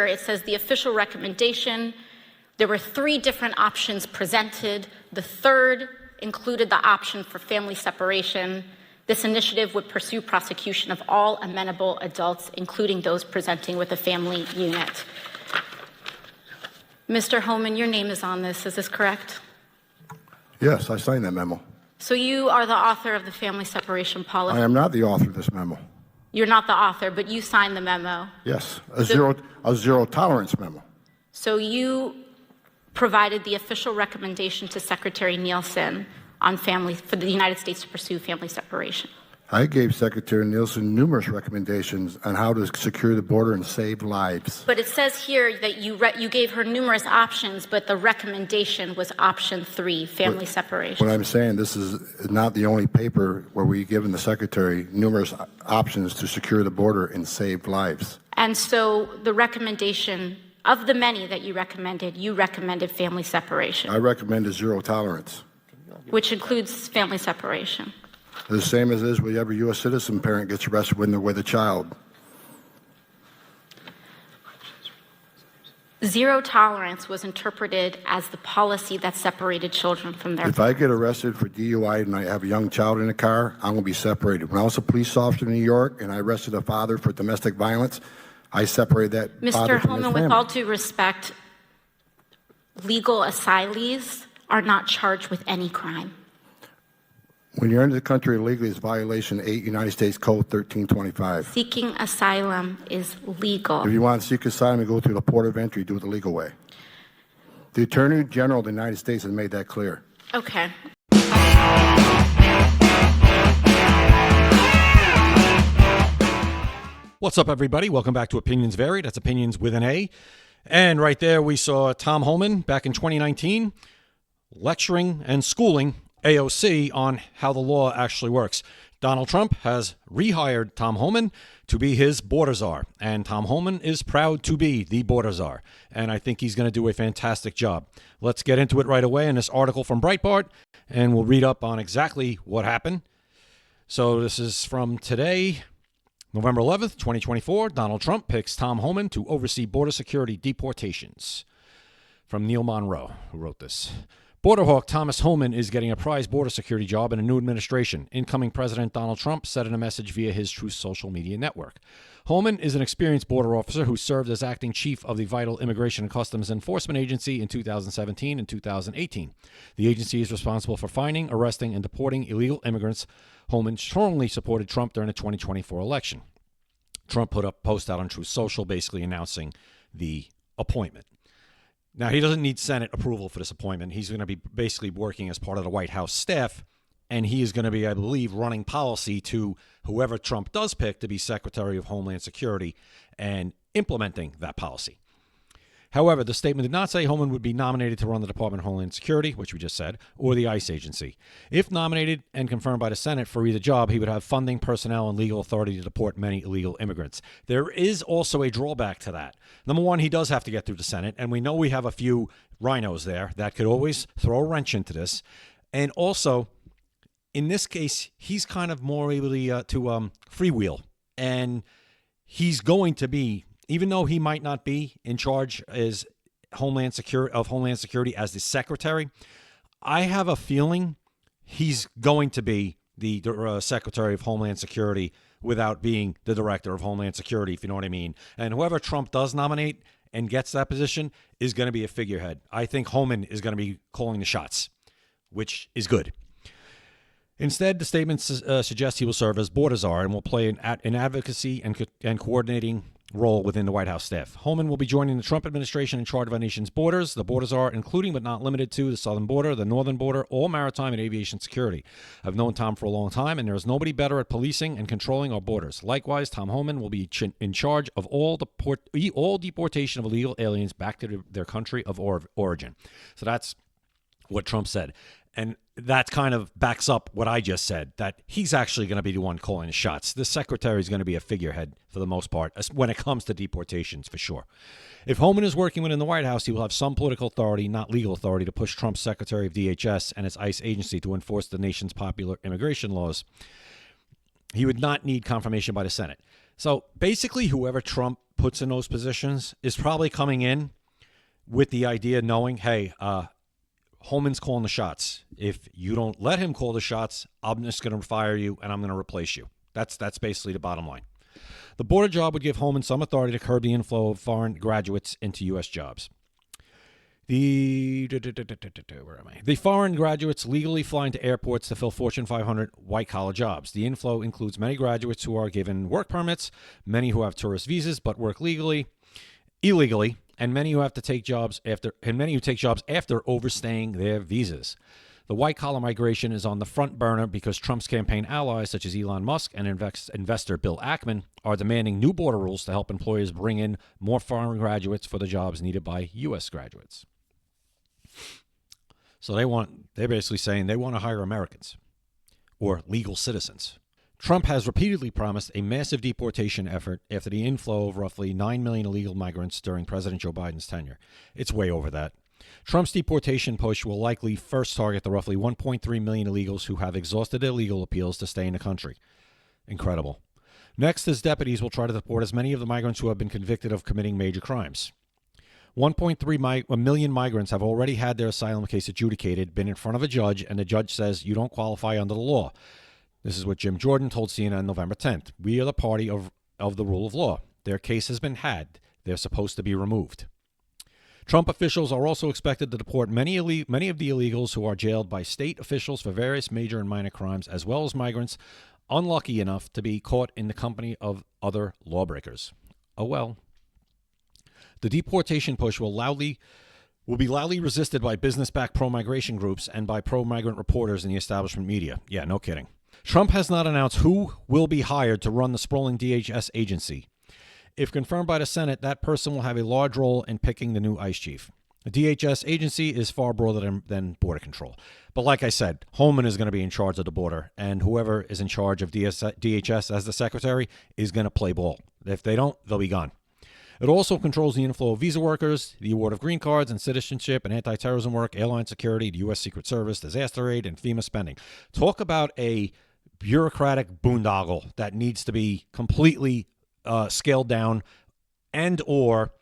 it says the official recommendation, there were 3 different options presented. The third included the option for family separation. This initiative would pursue prosecution of all amenable adults, including those presenting with a family unit. Mr. Homan, your name is on this. Is this correct? Yes, I signed that memo. So you are the author of the family separation policy? I am not the author of this memo. You're not the author, but you signed the memo? Yes, a zero tolerance memo. So you provided the official recommendation to Secretary Nielsen on for the United States to pursue family separation? I gave Secretary Nielsen numerous recommendations on how to secure the border and save lives. But it says here that you gave her numerous options, but the recommendation was option 3, family separation. What I'm saying, this is not the only paper where we've given the Secretary numerous options to secure the border and save lives. And so the recommendation, of the many that you recommended family separation. I recommended zero tolerance. Which includes family separation. The same as is with every U.S. citizen parent gets arrested when they're with a child. Zero tolerance was interpreted as the policy that separated children from their If I get arrested for DUI and I have a young child in the car, I'm going to be separated. When I was a police officer in New York and I arrested a father for domestic violence, I separated that father from his family. Mr. Homan, with all due respect, legal asylees are not charged with any crime. When you're into the country illegally, it's violation 8 United States Code 1325. Seeking asylum is legal. If you want to seek asylum and go through the port of entry, do it the legal way. The Attorney General of the United States has made that clear. Okay. What's up, everybody? Welcome back to Opinions Vary. That's Opinions with an A. And right there, we saw Tom Homan back in 2019 lecturing and schooling AOC on how the law actually works. Donald Trump has rehired Tom Homan to be his Border Czar, and Tom Homan is proud to be the Border Czar, and I think he's going to do a fantastic job. Let's get into it right away in this article from Breitbart, and we'll read up on exactly what happened. So this is from today, November 11th, 2024. Donald Trump picks Tom Homan to oversee border security deportations. From Neil Monroe, who wrote this. Border hawk Thomas Homan is getting a prize border security job in a new administration. Incoming President Donald Trump said in a message via his Truth social media network. Homan is an experienced border officer who served as acting chief of the vital Immigration and Customs Enforcement Agency in 2017 and 2018. The agency is responsible for finding, arresting, and deporting illegal immigrants. Homan strongly supported Trump during the 2024 election. Trump put a post out on Truth Social basically announcing the appointment. Now, he doesn't need Senate approval for this appointment. He's going to be basically working as part of the White House staff, and he is going to be, I believe, running policy to whoever Trump does pick to be Secretary of Homeland Security and implementing that policy. However, the statement did not say Homan would be nominated to run the Department of Homeland Security, which we just said, or the ICE agency. If nominated and confirmed by the Senate for either job, he would have funding, personnel, and legal authority to deport many illegal immigrants. There is also a drawback to that. Number one, he does have to get through the Senate, and we know we have a few rhinos there that could always throw a wrench into this. And also, in this case, he's kind of more able to freewheel, and he's going to be, even though he might not be in charge as Homeland Security as the secretary, I have a feeling he's going to be the Secretary of Homeland Security without being the Director of Homeland Security, if you know what I mean. And whoever Trump does nominate and gets that position is going to be a figurehead. I think Homan is going to be calling the shots, which is good. Instead, the statement suggests he will serve as Border Czar and will play an advocacy and coordinating role within the White House staff. Homan will be joining the Trump administration in charge of our nation's borders. The borders are including but not limited to the southern border, the northern border, all maritime and aviation security. I've known Tom for a long time, and there is nobody better at policing and controlling our borders. Likewise, Tom Homan will be in charge of all deportation of illegal aliens back to their country of origin. So that's what Trump said. And that kind of backs up what I just said, that he's actually going to be the one calling the shots. The secretary is going to be a figurehead for the most part when it comes to deportations, for sure. If Homan is working within the White House, he will have some political authority, not legal authority, to push Trump's Secretary of DHS and its ICE agency to enforce the nation's popular immigration laws. He would not need confirmation by the Senate. So basically, whoever Trump puts in those positions is probably coming in with the idea knowing, hey, Homan's calling the shots. If you don't let him call the shots, I'm just going to fire you and I'm going to replace you. That's basically the bottom line. The border job would give Homan some authority to curb the inflow of foreign graduates into U.S. jobs. The foreign graduates legally fly into airports to fill Fortune 500 white-collar jobs. The inflow includes many graduates who are given work permits, many who have tourist visas but work illegally, and many who take jobs after overstaying their visas. The white-collar migration is on the front burner because Trump's campaign allies, such as Elon Musk and investor Bill Ackman, are demanding new border rules to help employers bring in more foreign graduates for the jobs needed by U.S. graduates. So they're basically saying they want to hire Americans or legal citizens. Trump has repeatedly promised a massive deportation effort after the inflow of roughly 9 million illegal migrants during President Joe Biden's tenure. It's way over that. Trump's deportation push will likely first target the roughly 1.3 million illegals who have exhausted their legal appeals to stay in the country. Incredible. Next, his deputies will try to deport as many of the migrants who have been convicted of committing major crimes. 1.3 million migrants have already had their asylum case adjudicated, been in front of a judge, and the judge says you don't qualify under the law. This is what Jim Jordan told CNN November 10th. We are the party of the rule of law. Their case has been had. They're supposed to be removed. Trump officials are also expected to deport many of the illegals who are jailed by state officials for various major and minor crimes, as well as migrants unlucky enough to be caught in the company of other lawbreakers. Oh well. The deportation push will be loudly resisted by business-backed pro-migration groups and by pro-migrant reporters in the establishment media. Yeah, no kidding. Trump has not announced who will be hired to run the sprawling DHS agency. If confirmed by the Senate, that person will have a large role in picking the new ICE chief. The DHS agency is far broader than border control. But like I said, Homan is going to be in charge of the border, and whoever is in charge of DHS as the secretary is going to play ball. If they don't, they'll be gone. It also controls the inflow of visa workers, the award of green cards and citizenship and anti-terrorism work, airline security, the U.S. Secret Service, disaster aid, and FEMA spending. Talk about a bureaucratic boondoggle that needs to be completely scaled down and or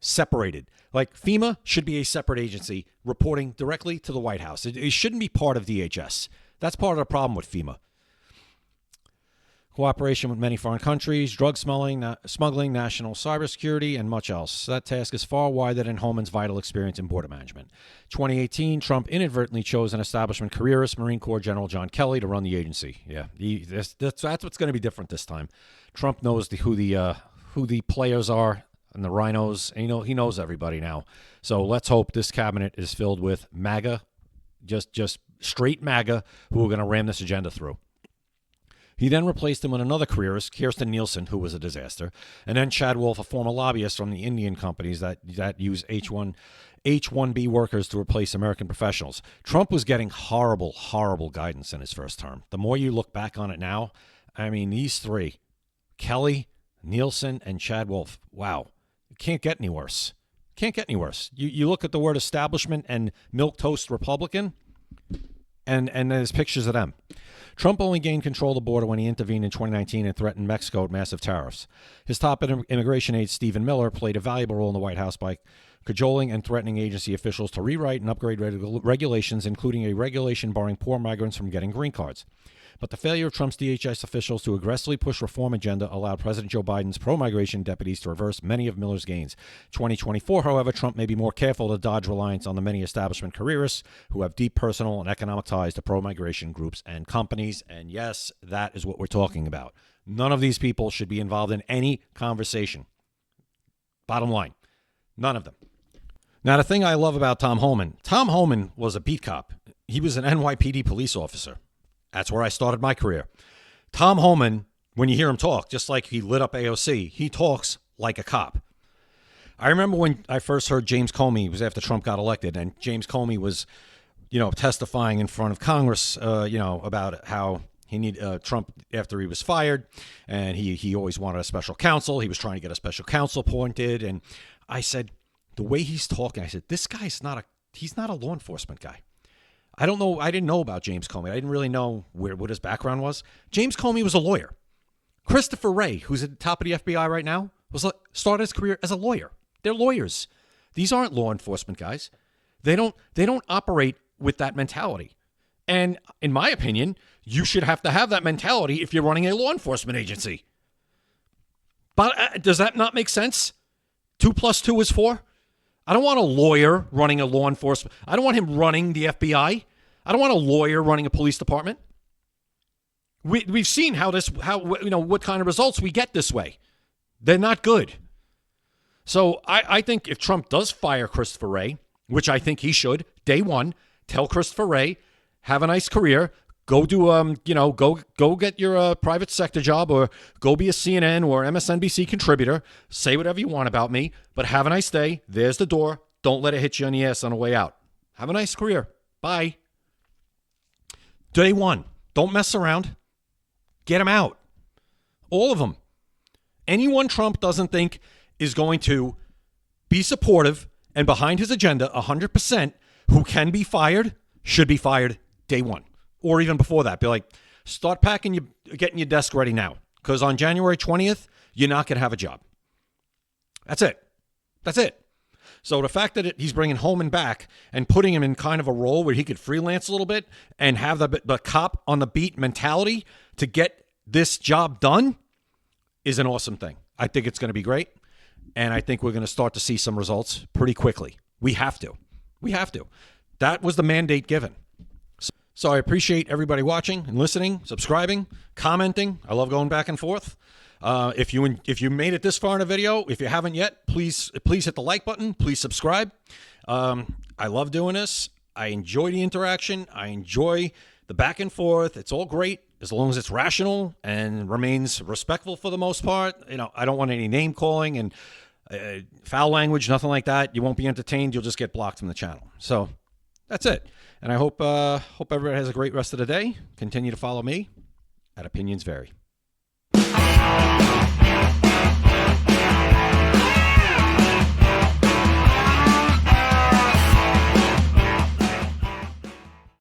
separated. Like FEMA should be a separate agency reporting directly to the White House. It shouldn't be part of DHS. That's part of the problem with FEMA. Cooperation with many foreign countries, drug smuggling, national cybersecurity, and much else. That task is far wider than Homan's vital experience in border management. 2018, Trump inadvertently chose an establishment careerist, Marine Corps General John Kelly, to run the agency. Yeah, that's what's going to be different this time. Trump knows who the players are and the rhinos. And he knows everybody now. So let's hope this cabinet is filled with MAGA, just straight MAGA, who are going to ram this agenda through. He then replaced him with another careerist, Kirstjen Nielsen, who was a disaster, and then Chad Wolf, a former lobbyist from the Indian companies that use H-1B workers to replace American professionals. Trump was getting horrible, horrible guidance in his first term. The more you look back on it now, I mean, these three, Kelly, Nielsen, and Chad Wolf, wow, it can't get any worse. Can't get any worse. You look at the word establishment and milquetoast Republican, and there's pictures of them. Trump only gained control of the border when he intervened in 2019 and threatened Mexico with massive tariffs. His top immigration aide, Stephen Miller, played a valuable role in the White House by cajoling and threatening agency officials to rewrite and upgrade regulations, including a regulation barring poor migrants from getting green cards. But the failure of Trump's DHS officials to aggressively push reform agenda allowed President Joe Biden's pro-migration deputies to reverse many of Miller's gains. 2024, however, Trump may be more careful to dodge reliance on the many establishment careerists who have deep personal and economic ties to pro-migration groups and companies. And yes, that is what we're talking about. None of these people should be involved in any conversation. Bottom line, none of them. Now, the thing I love about Tom Homan was a beat cop. He was an NYPD police officer. That's where I started my career. Tom Homan, when you hear him talk, just like he lit up AOC, he talks like a cop. I remember when I first heard James Comey, it was after Trump got elected, and James Comey was, testifying in front of Congress, about how he needed Trump after he was fired, and he always wanted a special counsel. He was trying to get a special counsel appointed, and I said, the way he's talking, I said, this guy's he's not a law enforcement guy. I don't know. I didn't know about James Comey. I didn't really know what his background was. James Comey was a lawyer. Christopher Wray, who's at the top of the FBI right now, started his career as a lawyer. They're lawyers. These aren't law enforcement guys. They don't operate with that mentality. And in my opinion, you should have to have that mentality if you're running a law enforcement agency. But does that not make sense? 2 + 2 is 4. I don't want a lawyer running a law enforcement. I don't want him running the FBI. I don't want a lawyer running a police department. We've seen what kind of results we get this way. They're not good. So I think if Trump does fire Christopher Wray, which I think he should, day one, tell Christopher Wray, have a nice career, go do go get your private sector job, or go be a CNN or MSNBC contributor. Say whatever you want about me, but have a nice day. There's the door. Don't let it hit you on the ass on the way out. Have a nice career. Bye. Day one. Don't mess around. Get him out. All of them. Anyone Trump doesn't think is going to be supportive and behind his agenda 100%, who can be fired, should be fired day one. Or even before that. Be like, start getting your desk ready now. Because on January 20th, you're not going to have a job. That's it. That's it. So the fact that he's bringing Homan back and putting him in kind of a role where he could freelance a little bit and have the cop on the beat mentality to get this job done is an awesome thing. I think it's going to be great. And I think we're going to start to see some results pretty quickly. We have to. We have to. That was the mandate given. So I appreciate everybody watching and listening, subscribing, commenting. I love going back and forth. If you made it this far in a video, if you haven't yet, please hit the like button. Please subscribe. I love doing this. I enjoy the interaction. I enjoy the back and forth. It's all great as long as it's rational and remains respectful for the most part. I don't want any name calling and foul language, nothing like that. You won't be entertained. You'll just get blocked from the channel. So that's it. And I hope everybody has a great rest of the day. Continue to follow me at Opinions Vary.